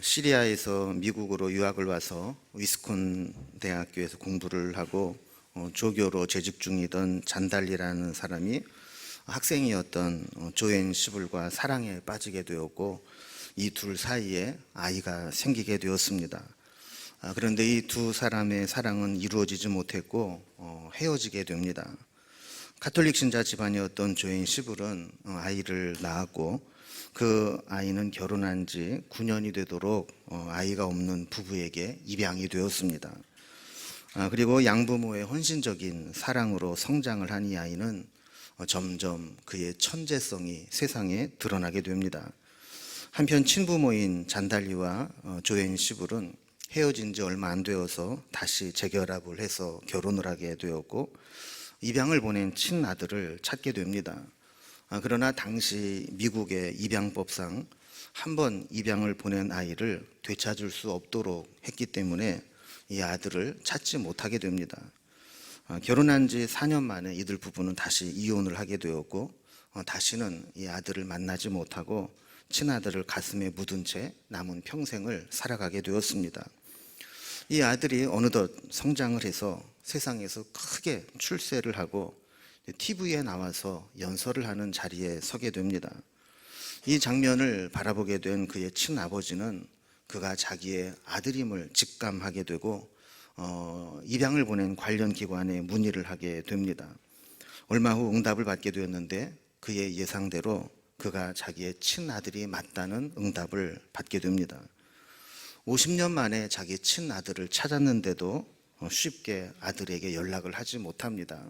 시리아에서 미국으로 유학을 와서 위스콘 대학교에서 공부를 하고 조교로 재직 중이던 잔달리라는 사람이 학생이었던 조앤 시블과 사랑에 빠지게 되었고 이 둘 사이에 아이가 생기게 되었습니다. 그런데 이 두 사람의 사랑은 이루어지지 못했고 헤어지게 됩니다. 가톨릭 신자 집안이었던 조앤 시블은 아이를 낳았고 그 아이는 결혼한 지 9년이 되도록 아이가 없는 부부에게 입양이 되었습니다. 그리고 양부모의 헌신적인 사랑으로 성장을 한 이 아이는 점점 그의 천재성이 세상에 드러나게 됩니다. 한편 친부모인 잔달리와 조앤 시블은 헤어진 지 얼마 안 되어서 다시 재결합을 해서 결혼을 하게 되었고 입양을 보낸 친아들을 찾게 됩니다. 그러나 당시 미국의 입양법상 한 번 입양을 보낸 아이를 되찾을 수 없도록 했기 때문에 이 아들을 찾지 못하게 됩니다. 결혼한 지 4년 만에 이들 부부는 다시 이혼을 하게 되었고 다시는 이 아들을 만나지 못하고 친아들을 가슴에 묻은 채 남은 평생을 살아가게 되었습니다. 이 아들이 어느덧 성장을 해서 세상에서 크게 출세를 하고 TV에 나와서 연설을 하는 자리에 서게 됩니다. 이 장면을 바라보게 된 그의 친아버지는 그가 자기의 아들임을 직감하게 되고 입양을 보낸 관련 기관에 문의를 하게 됩니다. 얼마 후 응답을 받게 되었는데 그의 예상대로 그가 자기의 친아들이 맞다는 응답을 받게 됩니다. 50년 만에 자기 친아들을 찾았는데도 쉽게 아들에게 연락을 하지 못합니다.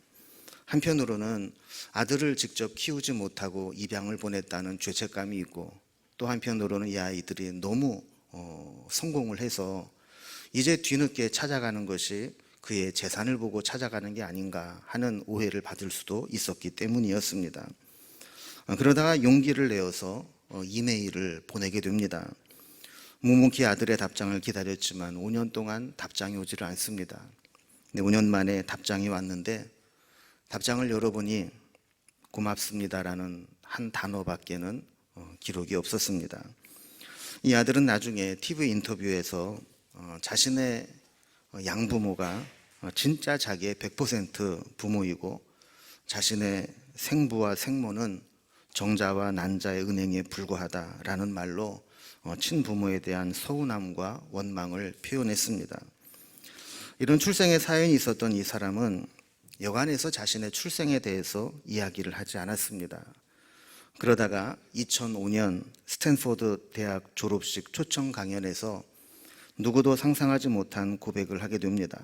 한편으로는 아들을 직접 키우지 못하고 입양을 보냈다는 죄책감이 있고 또 한편으로는 이 아이들이 너무 성공을 해서 이제 뒤늦게 찾아가는 것이 그의 재산을 보고 찾아가는 게 아닌가 하는 오해를 받을 수도 있었기 때문이었습니다. 그러다가 용기를 내어서 이메일을 보내게 됩니다. 묵묵히 아들의 답장을 기다렸지만 5년 동안 답장이 오지를 않습니다. 5년 만에 답장이 왔는데 답장을 열어보니 고맙습니다라는 한 단어밖에는 기록이 없었습니다. 이 아들은 나중에 TV 인터뷰에서 자신의 양부모가 진짜 자기의 100% 부모이고 자신의 생부와 생모는 정자와 난자의 은행에 불과하다라는 말로 친부모에 대한 서운함과 원망을 표현했습니다. 이런 출생의 사연이 있었던 이 사람은 여관에서 자신의 출생에 대해서 이야기를 하지 않았습니다. 그러다가 2005년 스탠포드 대학 졸업식 초청 강연에서 누구도 상상하지 못한 고백을 하게 됩니다.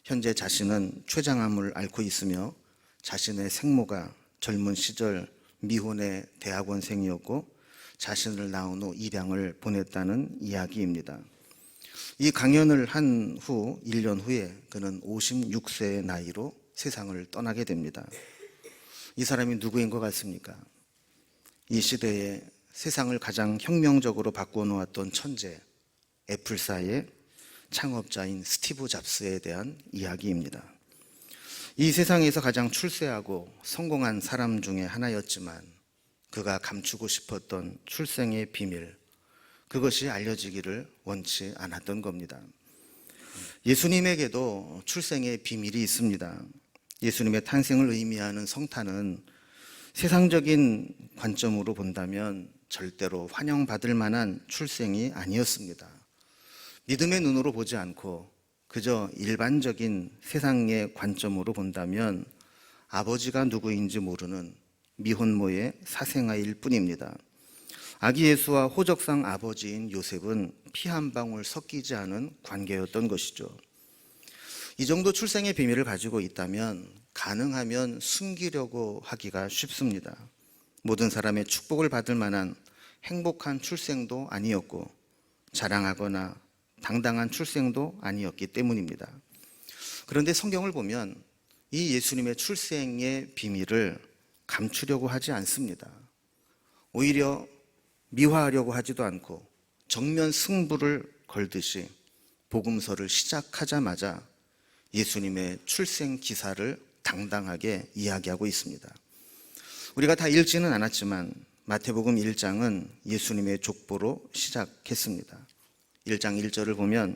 현재 자신은 췌장암을 앓고 있으며 자신의 생모가 젊은 시절 미혼의 대학원생이었고 자신을 낳은 후 입양을 보냈다는 이야기입니다. 이 강연을 한 후 1년 후에 그는 56세의 나이로 세상을 떠나게 됩니다. 이 사람이 누구인 것 같습니까? 이 시대에 세상을 가장 혁명적으로 바꾸어 놓았던 천재 애플사의 창업자인 스티브 잡스에 대한 이야기입니다. 이 세상에서 가장 출세하고 성공한 사람 중에 하나였지만 그가 감추고 싶었던 출생의 비밀, 그것이 알려지기를 원치 않았던 겁니다. 예수님에게도 출생의 비밀이 있습니다. 예수님의 탄생을 의미하는 성탄은 세상적인 관점으로 본다면 절대로 환영받을 만한 출생이 아니었습니다. 믿음의 눈으로 보지 않고 그저 일반적인 세상의 관점으로 본다면 아버지가 누구인지 모르는 미혼모의 사생아일 뿐입니다. 아기 예수와 호적상 아버지인 요셉은 피 한 방울 섞이지 않은 관계였던 것이죠. 이 정도 출생의 비밀을 가지고 있다면 가능하면 숨기려고 하기가 쉽습니다. 모든 사람의 축복을 받을 만한 행복한 출생도 아니었고 자랑하거나 당당한 출생도 아니었기 때문입니다. 그런데 성경을 보면 이 예수님의 출생의 비밀을 감추려고 하지 않습니다. 오히려 미화하려고 하지도 않고 정면 승부를 걸듯이 복음서를 시작하자마자 예수님의 출생 기사를 당당하게 이야기하고 있습니다. 우리가 다 읽지는 않았지만 마태복음 1장은 예수님의 족보로 시작했습니다. 1장 1절을 보면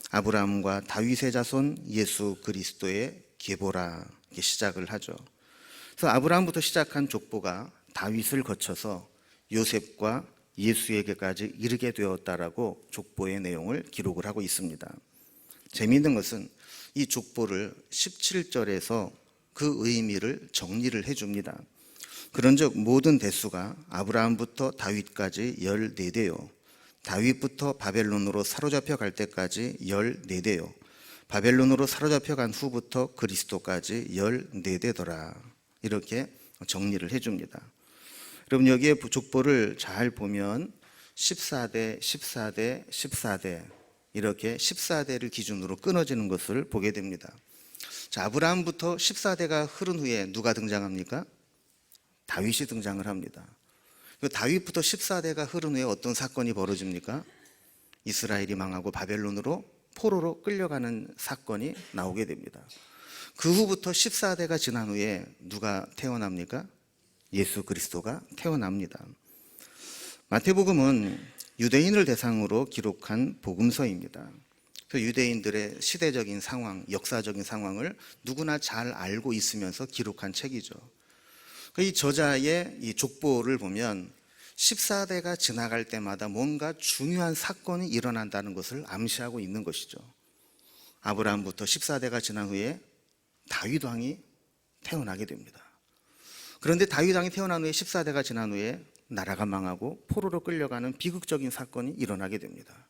아브라함과 다윗의 자손 예수 그리스도의 계보라 이렇게 시작을 하죠. 그래서 아브라함부터 시작한 족보가 다윗을 거쳐서 요셉과 예수에게까지 이르게 되었다라고 족보의 내용을 기록을 하고 있습니다. 재미있는 것은 이 족보를 17절에서 그 의미를 정리를 해줍니다. 그런즉 모든 대수가 아브라함부터 다윗까지 14대요, 다윗부터 바벨론으로 사로잡혀 갈 때까지 14대요, 바벨론으로 사로잡혀 간 후부터 그리스도까지 14대더라 이렇게 정리를 해줍니다. 여러분 여기에 족보를 잘 보면 14대, 14대, 14대 이렇게 14대를 기준으로 끊어지는 것을 보게 됩니다. 자, 아브라함부터 14대가 흐른 후에 누가 등장합니까? 다윗이 등장을 합니다. 다윗부터 14대가 흐른 후에 어떤 사건이 벌어집니까? 이스라엘이 망하고 바벨론으로 포로로 끌려가는 사건이 나오게 됩니다. 그 후부터 14대가 지난 후에 누가 태어납니까? 예수 그리스도가 태어납니다. 마태복음은 유대인을 대상으로 기록한 복음서입니다. 그 유대인들의 시대적인 상황, 역사적인 상황을 누구나 잘 알고 있으면서 기록한 책이죠. 이 저자의 이 족보를 보면 14대가 지나갈 때마다 뭔가 중요한 사건이 일어난다는 것을 암시하고 있는 것이죠. 아브라함부터 14대가 지난 후에 다윗 왕이 태어나게 됩니다. 그런데 다윗 왕이 태어난 후에 14대가 지난 후에 나라가 망하고 포로로 끌려가는 비극적인 사건이 일어나게 됩니다.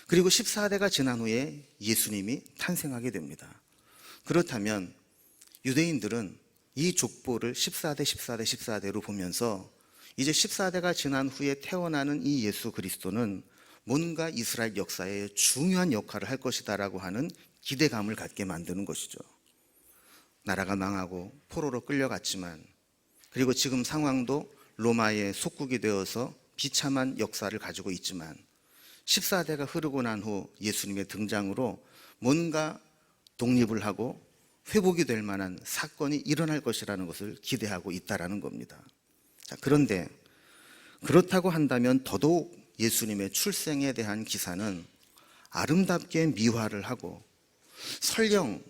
그리고 14대가 지난 후에 예수님이 탄생하게 됩니다. 그렇다면 유대인들은 이 족보를 14대, 14대, 14대로 보면서 이제 14대가 지난 후에 태어나는 이 예수 그리스도는 뭔가 이스라엘 역사에 중요한 역할을 할 것이다라고 하는 기대감을 갖게 만드는 것이죠. 나라가 망하고 포로로 끌려갔지만, 그리고 지금 상황도 로마의 속국이 되어서 비참한 역사를 가지고 있지만 14대가 흐르고 난 후 예수님의 등장으로 뭔가 독립을 하고 회복이 될 만한 사건이 일어날 것이라는 것을 기대하고 있다라는 겁니다. 자, 그런데 그렇다고 한다면 더더욱 예수님의 출생에 대한 기사는 아름답게 미화를 하고 설령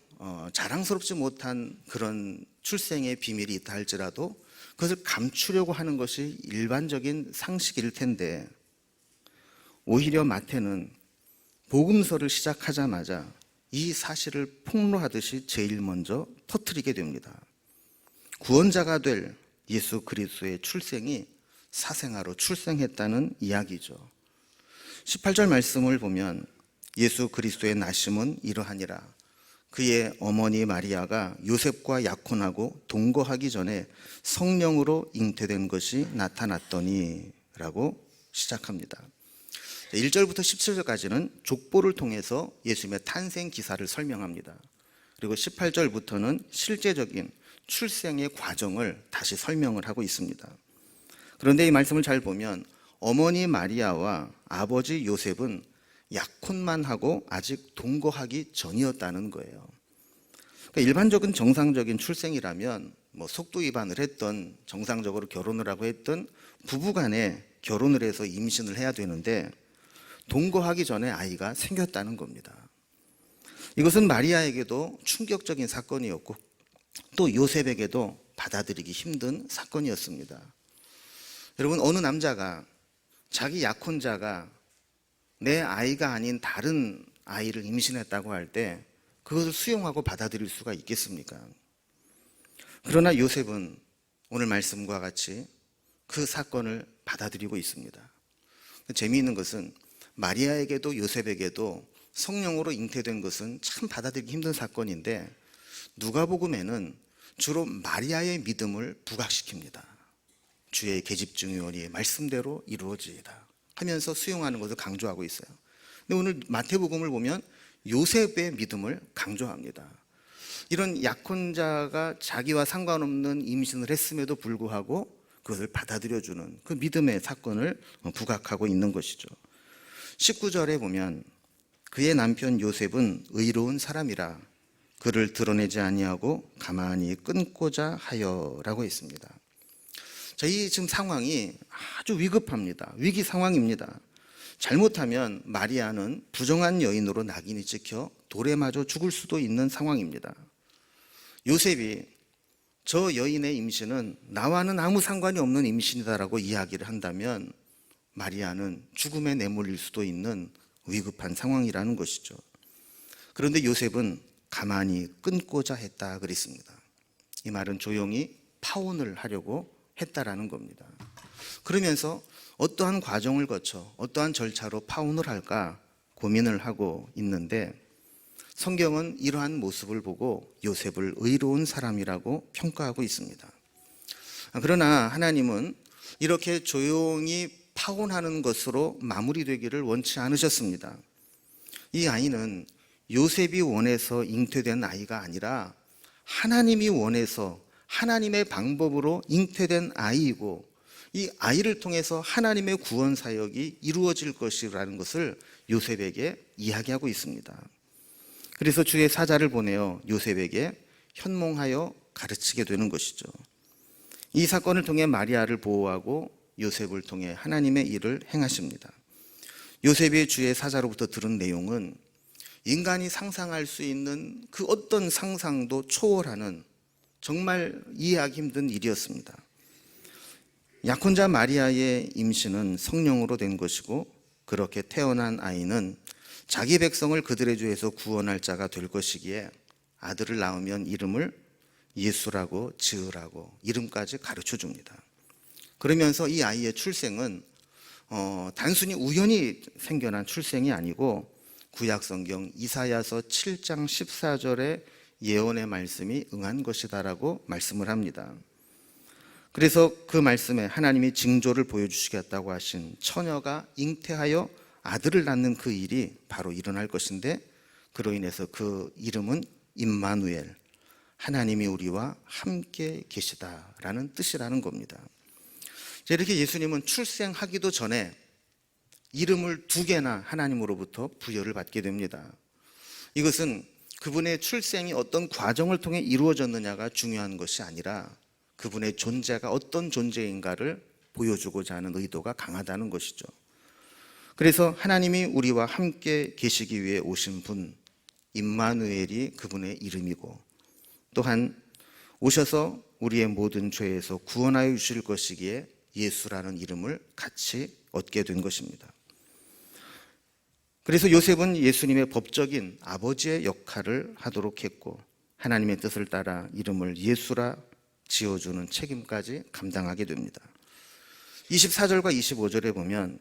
자랑스럽지 못한 그런 출생의 비밀이 있다 할지라도 그것을 감추려고 하는 것이 일반적인 상식일 텐데, 오히려 마태는 복음서를 시작하자마자 이 사실을 폭로하듯이 제일 먼저 터뜨리게 됩니다. 구원자가 될 예수 그리스도의 출생이 사생아로 출생했다는 이야기죠. 18절 말씀을 보면 예수 그리스도의 나심은 이러하니라. 그의 어머니 마리아가 요셉과 약혼하고 동거하기 전에 성령으로 잉태된 것이 나타났더니 라고 시작합니다. 1절부터 17절까지는 족보를 통해서 예수님의 탄생 기사를 설명합니다. 그리고 18절부터는 실제적인 출생의 과정을 다시 설명을 하고 있습니다. 그런데 이 말씀을 잘 보면 어머니 마리아와 아버지 요셉은 약혼만 하고 아직 동거하기 전이었다는 거예요. 그러니까 일반적인 정상적인 출생이라면 속도 위반을 했던, 정상적으로 결혼을 하고 했던 부부간에 결혼을 해서 임신을 해야 되는데 동거하기 전에 아이가 생겼다는 겁니다. 이것은 마리아에게도 충격적인 사건이었고 또 요셉에게도 받아들이기 힘든 사건이었습니다. 여러분, 어느 남자가 자기 약혼자가 내 아이가 아닌 다른 아이를 임신했다고 할 때 그것을 수용하고 받아들일 수가 있겠습니까? 그러나 요셉은 오늘 말씀과 같이 그 사건을 받아들이고 있습니다. 재미있는 것은 마리아에게도 요셉에게도 성령으로 잉태된 것은 참 받아들이기 힘든 사건인데 누가복음에는 주로 마리아의 믿음을 부각시킵니다. 주의 계집중이오니 말씀대로 이루어지이다 하면서 수용하는 것을 강조하고 있어요. 근데 오늘 마태복음을 보면 요셉의 믿음을 강조합니다. 이런 약혼자가 자기와 상관없는 임신을 했음에도 불구하고 그것을 받아들여주는 그 믿음의 사건을 부각하고 있는 것이죠. 19절에 보면 그의 남편 요셉은 의로운 사람이라 그를 드러내지 아니하고 가만히 끊고자 하여라고 했습니다. 자, 이 지금 상황이 아주 위급합니다. 위기 상황입니다. 잘못하면 마리아는 부정한 여인으로 낙인이 찍혀 돌에 맞아 죽을 수도 있는 상황입니다. 요셉이 저 여인의 임신은 나와는 아무 상관이 없는 임신이다라고 이야기를 한다면 마리아는 죽음에 내몰릴 수도 있는 위급한 상황이라는 것이죠. 그런데 요셉은 가만히 끊고자 했다 그랬습니다. 이 말은 조용히 파혼을 하려고 했다라는 겁니다. 그러면서 어떠한 과정을 거쳐 어떠한 절차로 파혼을 할까 고민을 하고 있는데 성경은 이러한 모습을 보고 요셉을 의로운 사람이라고 평가하고 있습니다. 그러나 하나님은 이렇게 조용히 파혼하는 것으로 마무리되기를 원치 않으셨습니다. 이 아이는 요셉이 원해서 잉태된 아이가 아니라 하나님이 원해서 하나님의 방법으로 잉태된 아이이고 이 아이를 통해서 하나님의 구원 사역이 이루어질 것이라는 것을 요셉에게 이야기하고 있습니다. 그래서 주의 사자를 보내어 요셉에게 현몽하여 가르치게 되는 것이죠. 이 사건을 통해 마리아를 보호하고 요셉을 통해 하나님의 일을 행하십니다. 요셉이 주의 사자로부터 들은 내용은 인간이 상상할 수 있는 그 어떤 상상도 초월하는 정말 이해하기 힘든 일이었습니다. 약혼자 마리아의 임신은 성령으로 된 것이고 그렇게 태어난 아이는 자기 백성을 그들의 죄에서 구원할 자가 될 것이기에 아들을 낳으면 이름을 예수라고 지으라고 이름까지 가르쳐 줍니다. 그러면서 이 아이의 출생은 단순히 우연히 생겨난 출생이 아니고 구약성경 이사야서 7장 14절의 예언의 말씀이 응한 것이다라고 말씀을 합니다. 그래서 그 말씀에 하나님이 징조를 보여주시겠다고 하신 처녀가 잉태하여 아들을 낳는 그 일이 바로 일어날 것인데 그로 인해서 그 이름은 임마누엘, 하나님이 우리와 함께 계시다라는 뜻이라는 겁니다. 이렇게 예수님은 출생하기도 전에 이름을 2개나 하나님으로부터 부여를 받게 됩니다. 이것은 그분의 출생이 어떤 과정을 통해 이루어졌느냐가 중요한 것이 아니라 그분의 존재가 어떤 존재인가를 보여주고자 하는 의도가 강하다는 것이죠. 그래서 하나님이 우리와 함께 계시기 위해 오신 분 임마누엘이 그분의 이름이고 또한 오셔서 우리의 모든 죄에서 구원하여 주실 것이기에 예수라는 이름을 같이 얻게 된 것입니다. 그래서 요셉은 예수님의 법적인 아버지의 역할을 하도록 했고 하나님의 뜻을 따라 이름을 예수라 지어주는 책임까지 감당하게 됩니다. 24절과 25절에 보면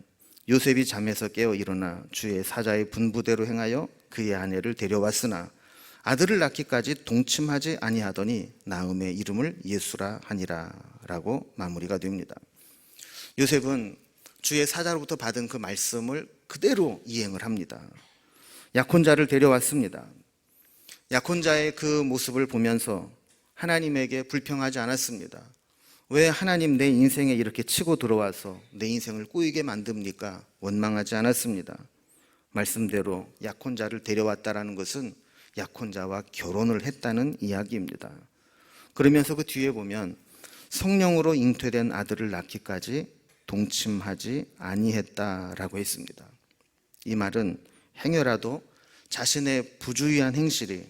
요셉이 잠에서 깨어 일어나 주의 사자의 분부대로 행하여 그의 아내를 데려왔으나 아들을 낳기까지 동침하지 아니하더니 낳음의 이름을 예수라 하니라 라고 마무리가 됩니다. 요셉은 주의 사자로부터 받은 그 말씀을 그대로 이행을 합니다. 약혼자를 데려왔습니다. 약혼자의 그 모습을 보면서 하나님에게 불평하지 않았습니다. 왜 하나님 내 인생에 이렇게 치고 들어와서 내 인생을 꼬이게 만듭니까? 원망하지 않았습니다. 말씀대로 약혼자를 데려왔다라는 것은 약혼자와 결혼을 했다는 이야기입니다. 그러면서 그 뒤에 보면 성령으로 잉태된 아들을 낳기까지 동침하지 아니했다라고 했습니다. 이 말은 행여라도 자신의 부주의한 행실이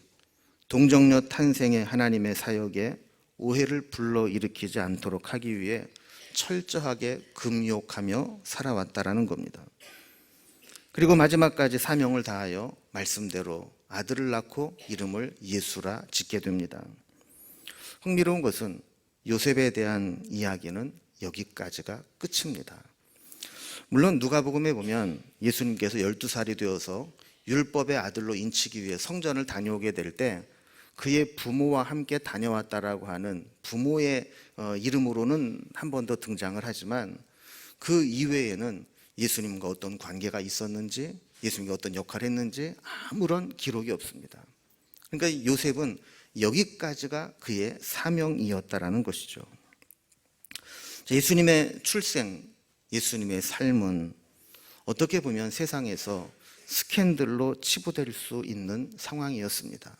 동정녀 탄생의 하나님의 사역에 오해를 불러일으키지 않도록 하기 위해 철저하게 금욕하며 살아왔다라는 겁니다. 그리고 마지막까지 사명을 다하여 말씀대로 아들을 낳고 이름을 예수라 짓게 됩니다. 흥미로운 것은 요셉에 대한 이야기는 여기까지가 끝입니다. 물론 누가복음에 보면 예수님께서 12살이 되어서 율법의 아들로 인치기 위해 성전을 다녀오게 될 때 그의 부모와 함께 다녀왔다라고 하는 부모의 이름으로는 한 번 더 등장을 하지만 그 이외에는 예수님과 어떤 관계가 있었는지 예수님이 어떤 역할을 했는지 아무런 기록이 없습니다. 그러니까 요셉은 여기까지가 그의 사명이었다라는 것이죠. 예수님의 출생, 예수님의 삶은 어떻게 보면 세상에서 스캔들로 치부될 수 있는 상황이었습니다.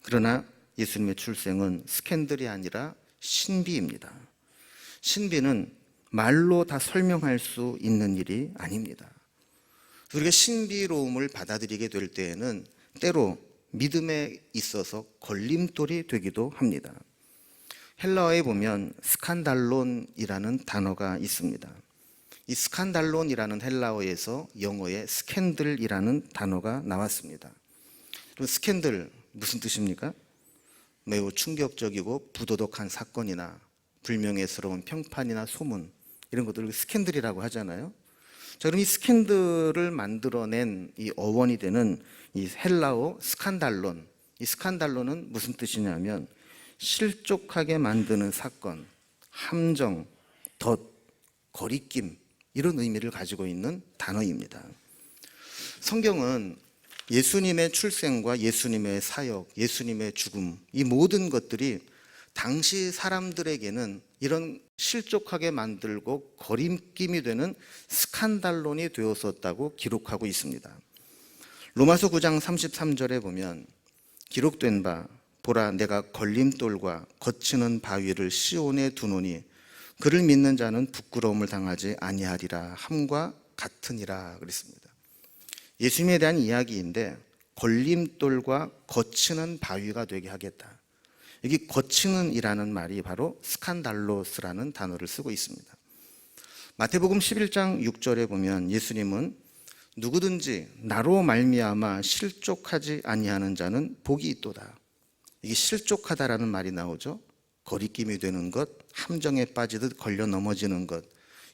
그러나 예수님의 출생은 스캔들이 아니라 신비입니다. 신비는 말로 다 설명할 수 있는 일이 아닙니다. 우리가 신비로움을 받아들이게 될 때에는 때로 믿음에 있어서 걸림돌이 되기도 합니다. 헬라어에 보면 스칸달론이라는 단어가 있습니다. 이 스칸달론이라는 헬라어에서 영어의 스캔들이라는 단어가 나왔습니다. 그럼 스캔들 무슨 뜻입니까? 매우 충격적이고 부도덕한 사건이나 불명예스러운 평판이나 소문, 이런 것들을 스캔들이라고 하잖아요. 자, 그럼 이 스캔들을 만들어낸 이 어원이 되는 이 헬라어 스칸달론, 이 스칸달론은 무슨 뜻이냐면 실족하게 만드는 사건, 함정, 덫, 거리낌, 이런 의미를 가지고 있는 단어입니다. 성경은 예수님의 출생과 예수님의 사역, 예수님의 죽음, 이 모든 것들이 당시 사람들에게는 이런 실족하게 만들고 거리낌이 되는 스칸달론이 되었었다고 기록하고 있습니다. 로마서 9장 33절에 보면 기록된 바 보라 내가 걸림돌과 거치는 바위를 시온에 두노니 그를 믿는 자는 부끄러움을 당하지 아니하리라 함과 같으니라 그랬습니다. 예수님에 대한 이야기인데 걸림돌과 거치는 바위가 되게 하겠다. 여기 거치는 이라는 말이 바로 스칸달로스라는 단어를 쓰고 있습니다. 마태복음 11장 6절에 보면 예수님은 누구든지 나로 말미암아 실족하지 아니하는 자는 복이 있도다. 이게 실족하다라는 말이 나오죠. 거리낌이 되는 것, 함정에 빠지듯 걸려 넘어지는 것,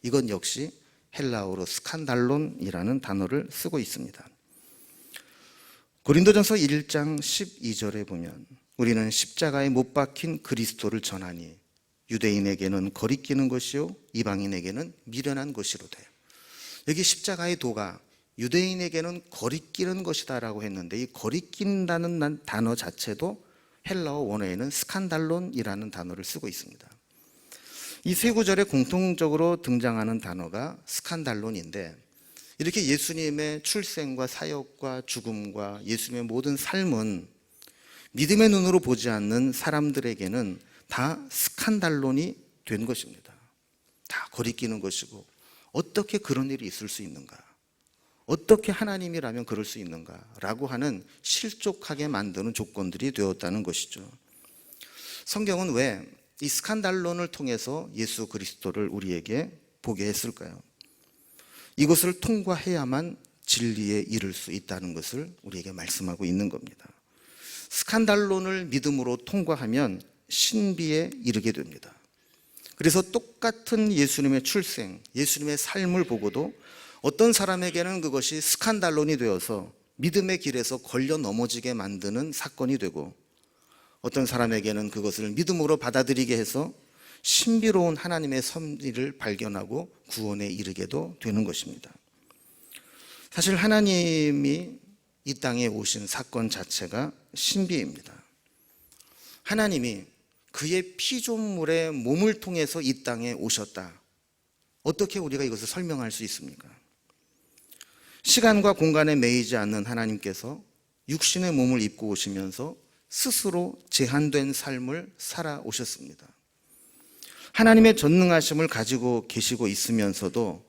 이건 역시 헬라어로 스칸달론이라는 단어를 쓰고 있습니다. 고린도전서 1장 12절에 보면 우리는 십자가에 못 박힌 그리스도를 전하니 유대인에게는 거리끼는 것이요 이방인에게는 미련한 것이로되. 여기 십자가의 도가 유대인에게는 거리끼는 것이다라고 했는데 이 거리낀다는 단어 자체도 헬라어 원어에는 스칸달론이라는 단어를 쓰고 있습니다. 이 세 구절에 공통적으로 등장하는 단어가 스칸달론인데 이렇게 예수님의 출생과 사역과 죽음과 예수님의 모든 삶은 믿음의 눈으로 보지 않는 사람들에게는 다 스칸달론이 된 것입니다. 다 거리끼는 것이고 어떻게 그런 일이 있을 수 있는가? 어떻게 하나님이라면 그럴 수 있는가? 라고 하는 실족하게 만드는 조건들이 되었다는 것이죠. 성경은 왜 이 스칸달론을 통해서 예수 그리스도를 우리에게 보게 했을까요? 이것을 통과해야만 진리에 이를 수 있다는 것을 우리에게 말씀하고 있는 겁니다. 스칸달론을 믿음으로 통과하면 신비에 이르게 됩니다. 그래서 똑같은 예수님의 출생, 예수님의 삶을 보고도 어떤 사람에게는 그것이 스칸달론이 되어서 믿음의 길에서 걸려 넘어지게 만드는 사건이 되고 어떤 사람에게는 그것을 믿음으로 받아들이게 해서 신비로운 하나님의 섭리를 발견하고 구원에 이르게도 되는 것입니다. 사실 하나님이 이 땅에 오신 사건 자체가 신비입니다. 하나님이 그의 피조물의 몸을 통해서 이 땅에 오셨다. 어떻게 우리가 이것을 설명할 수 있습니까? 시간과 공간에 매이지 않는 하나님께서 육신의 몸을 입고 오시면서 스스로 제한된 삶을 살아오셨습니다. 하나님의 전능하심을 가지고 계시고 있으면서도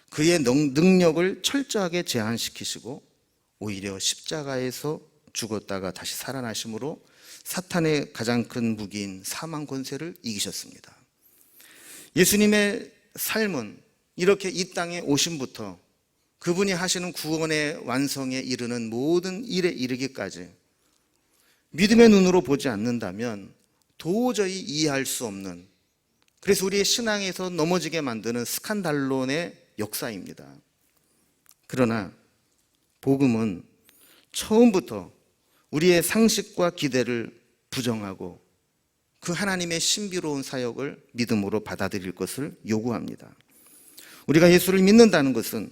그의 능력을 철저하게 제한시키시고 오히려 십자가에서 죽었다가 다시 살아나심으로 사탄의 가장 큰 무기인 사망 권세를 이기셨습니다. 예수님의 삶은 이렇게 이 땅에 오심부터 그분이 하시는 구원의 완성에 이르는 모든 일에 이르기까지 믿음의 눈으로 보지 않는다면 도저히 이해할 수 없는, 그래서 우리의 신앙에서 넘어지게 만드는 스칸달론의 역사입니다. 그러나 복음은 처음부터 우리의 상식과 기대를 부정하고 그 하나님의 신비로운 사역을 믿음으로 받아들일 것을 요구합니다. 우리가 예수를 믿는다는 것은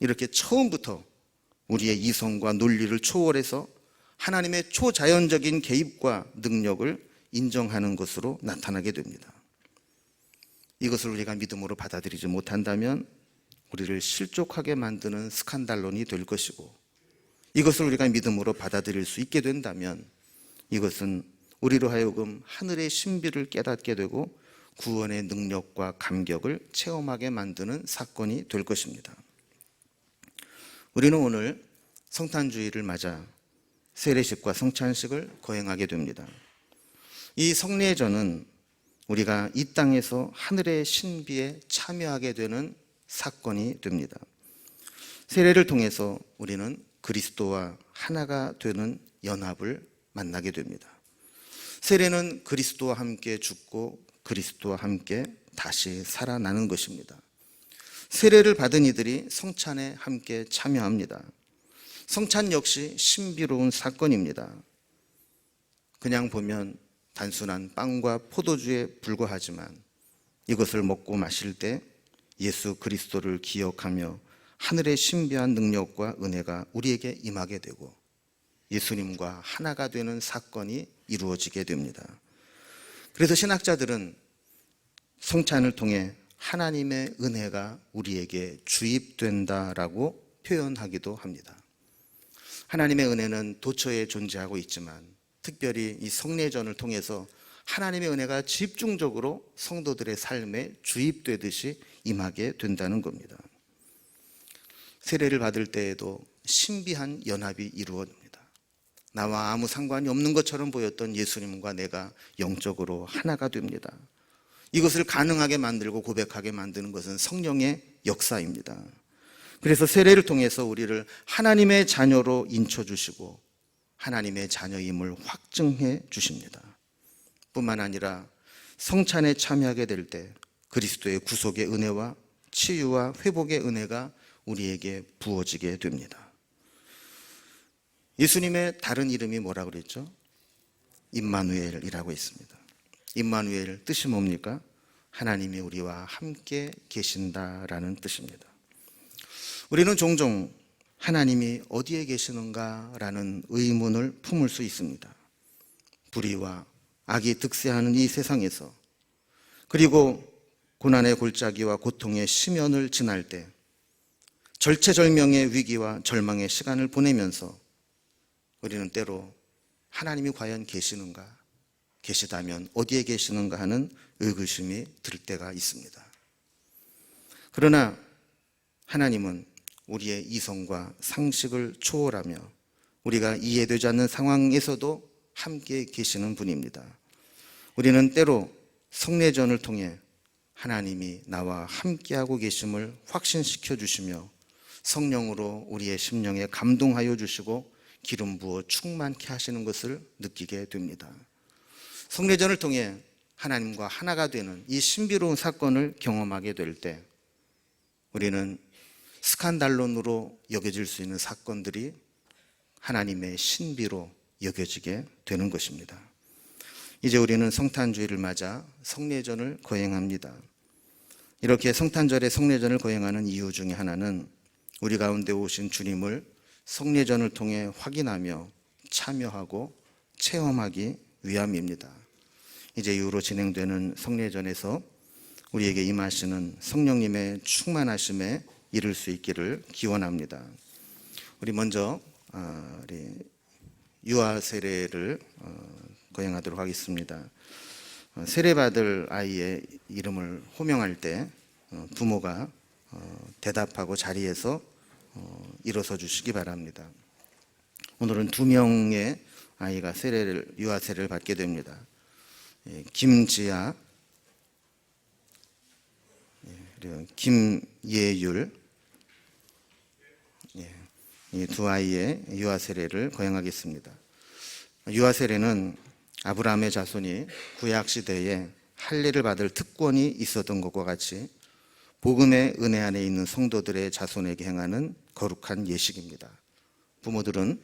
이렇게 처음부터 우리의 이성과 논리를 초월해서 하나님의 초자연적인 개입과 능력을 인정하는 것으로 나타나게 됩니다. 이것을 우리가 믿음으로 받아들이지 못한다면 우리를 실족하게 만드는 스칸달론이 될 것이고, 이것을 우리가 믿음으로 받아들일 수 있게 된다면 이것은 우리로 하여금 하늘의 신비를 깨닫게 되고 구원의 능력과 감격을 체험하게 만드는 사건이 될 것입니다. 우리는 오늘 성탄주의를 맞아 세례식과 성찬식을 거행하게 됩니다. 이 성례전은 우리가 이 땅에서 하늘의 신비에 참여하게 되는 사건이 됩니다. 세례를 통해서 우리는 그리스도와 하나가 되는 연합을 만나게 됩니다. 세례는 그리스도와 함께 죽고 그리스도와 함께 다시 살아나는 것입니다. 세례를 받은 이들이 성찬에 함께 참여합니다. 성찬 역시 신비로운 사건입니다. 그냥 보면 단순한 빵과 포도주에 불과하지만 이것을 먹고 마실 때 예수 그리스도를 기억하며 하늘의 신비한 능력과 은혜가 우리에게 임하게 되고 예수님과 하나가 되는 사건이 이루어지게 됩니다. 그래서 신학자들은 성찬을 통해 하나님의 은혜가 우리에게 주입된다라고 표현하기도 합니다. 하나님의 은혜는 도처에 존재하고 있지만 특별히 이 성례전을 통해서 하나님의 은혜가 집중적으로 성도들의 삶에 주입되듯이 임하게 된다는 겁니다. 세례를 받을 때에도 신비한 연합이 이루어집니다. 나와 아무 상관이 없는 것처럼 보였던 예수님과 내가 영적으로 하나가 됩니다. 이것을 가능하게 만들고 고백하게 만드는 것은 성령의 역사입니다. 그래서 세례를 통해서 우리를 하나님의 자녀로 인쳐주시고 하나님의 자녀임을 확증해 주십니다. 뿐만 아니라 성찬에 참여하게 될 때 그리스도의 구속의 은혜와 치유와 회복의 은혜가 우리에게 부어지게 됩니다. 예수님의 다른 이름이 뭐라고 그랬죠? 임마누엘이라고 있습니다. 임마누엘 뜻이 뭡니까? 하나님이 우리와 함께 계신다라는 뜻입니다. 우리는 종종 하나님이 어디에 계시는가라는 의문을 품을 수 있습니다. 불의와 악이 득세하는 이 세상에서, 그리고 고난의 골짜기와 고통의 심연을 지날 때 절체절명의 위기와 절망의 시간을 보내면서 우리는 때로 하나님이 과연 계시는가, 계시다면 어디에 계시는가 하는 의구심이 들 때가 있습니다. 그러나 하나님은 우리의 이성과 상식을 초월하며 우리가 이해되지 않는 상황에서도 함께 계시는 분입니다. 우리는 때로 성례전을 통해 하나님이 나와 함께하고 계심을 확신시켜 주시며 성령으로 우리의 심령에 감동하여 주시고 기름 부어 충만케 하시는 것을 느끼게 됩니다. 성례전을 통해 하나님과 하나가 되는 이 신비로운 사건을 경험하게 될 때 우리는 스칸달론으로 여겨질 수 있는 사건들이 하나님의 신비로 여겨지게 되는 것입니다. 이제 우리는 성탄주의를 맞아 성례전을 거행합니다. 이렇게 성탄절에 성례전을 거행하는 이유 중에 하나는 우리 가운데 오신 주님을 성례전을 통해 확인하며 참여하고 체험하기 위함입니다. 이제 이후로 진행되는 성례전에서 우리에게 임하시는 성령님의 충만하심에 이를 수 있기를 기원합니다. 우리 먼저 우리 유아 세례를 거행하도록 하겠습니다. 세례받을 아이의 이름을 호명할 때 부모가 대답하고 자리에서 일어서 주시기 바랍니다. 오늘은 2명의 아이가 유아 세례를 받게 됩니다. 김지아, 그리고 김예율, 이 두 아이의 유아 세례를 거행하겠습니다. 유아 세례는 아브라함의 자손이 구약 시대에 할례를 받을 특권이 있었던 것과 같이 복음의 은혜 안에 있는 성도들의 자손에게 행하는 거룩한 예식입니다. 부모들은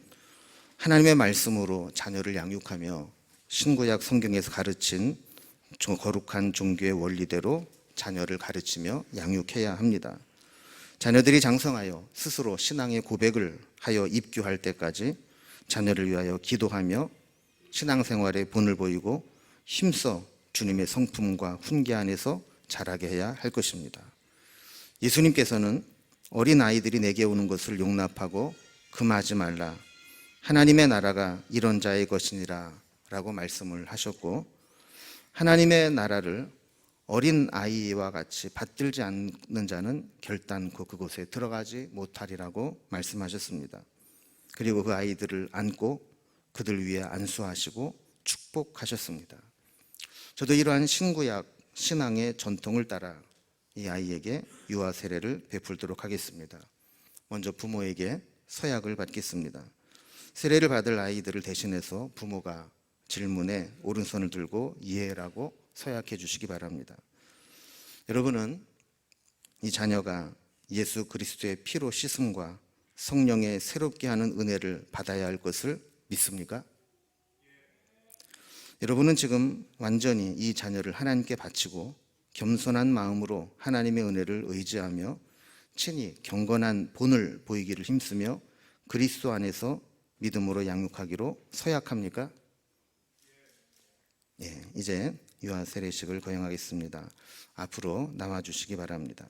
하나님의 말씀으로 자녀를 양육하며 신구약 성경에서 가르친 거룩한 종교의 원리대로 자녀를 가르치며 양육해야 합니다. 자녀들이 장성하여 스스로 신앙의 고백을 하여 입교할 때까지 자녀를 위하여 기도하며 신앙생활에 본을 보이고 힘써 주님의 성품과 훈계 안에서 자라게 해야 할 것입니다. 예수님께서는 어린 아이들이 내게 오는 것을 용납하고 금하지 말라, 하나님의 나라가 이런 자의 것이니라 라고 말씀을 하셨고, 하나님의 나라를 어린 아이와 같이 받들지 않는 자는 결단코 그곳에 들어가지 못하리라고 말씀하셨습니다. 그리고 그 아이들을 안고 그들 위에 안수하시고 축복하셨습니다. 저도 이러한 신구약 신앙의 전통을 따라 이 아이에게 유아 세례를 베풀도록 하겠습니다. 먼저 부모에게 서약을 받겠습니다. 세례를 받을 아이들을 대신해서 부모가 질문에 오른손을 들고 이해라고 서약해 주시기 바랍니다. 여러분은 이 자녀가 예수 그리스도의 피로 씻음과 성령의 새롭게 하는 은혜를 받아야 할 것을 믿습니까? 여러분은 지금 완전히 이 자녀를 하나님께 바치고 겸손한 마음으로 하나님의 은혜를 의지하며 친히 경건한 본을 보이기를 힘쓰며 그리스도 안에서 믿음으로 양육하기로 서약합니까? 예, 이제 유아 세례식을 거행하겠습니다. 앞으로 나와 주시기 바랍니다.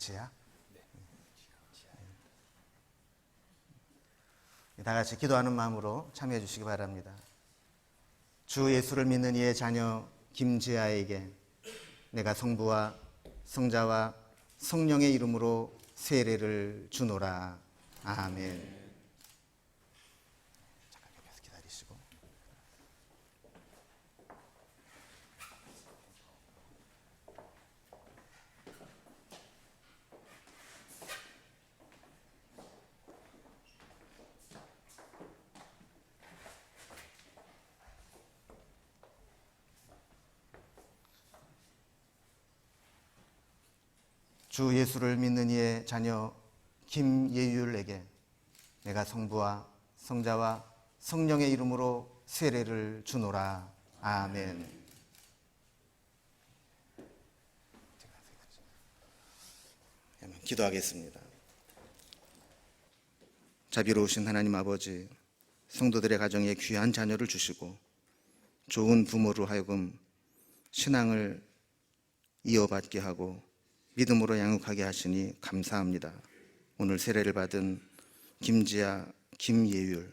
지야? 다 같이 기도하는 마음으로 참여해 주시기 바랍니다. 주 예수를 믿는 이의 자녀 김지아에게 내가 성부와 성자와 성령의 이름으로 세례를 주노라. 아멘. 잠깐 옆에서 기다리시고. 주 예수를 믿는 이의 자녀 김예율에게 내가 성부와 성자와 성령의 이름으로 세례를 주노라. 아멘. 기도하겠습니다. 자비로우신 하나님 아버지, 성도들의 가정에 귀한 자녀를 주시고 좋은 부모로 하여금 신앙을 이어받게 하고 믿음으로 양육하게 하시니 감사합니다. 오늘 세례를 받은 김지아, 김예율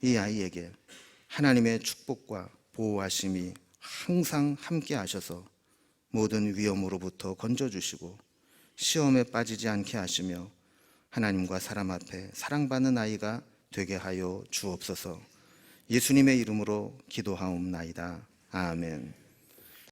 이 아이에게 하나님의 축복과 보호하심이 항상 함께 하셔서 모든 위험으로부터 건져주시고 시험에 빠지지 않게 하시며 하나님과 사람 앞에 사랑받는 아이가 되게 하여 주옵소서. 예수님의 이름으로 기도하옵나이다. 아멘.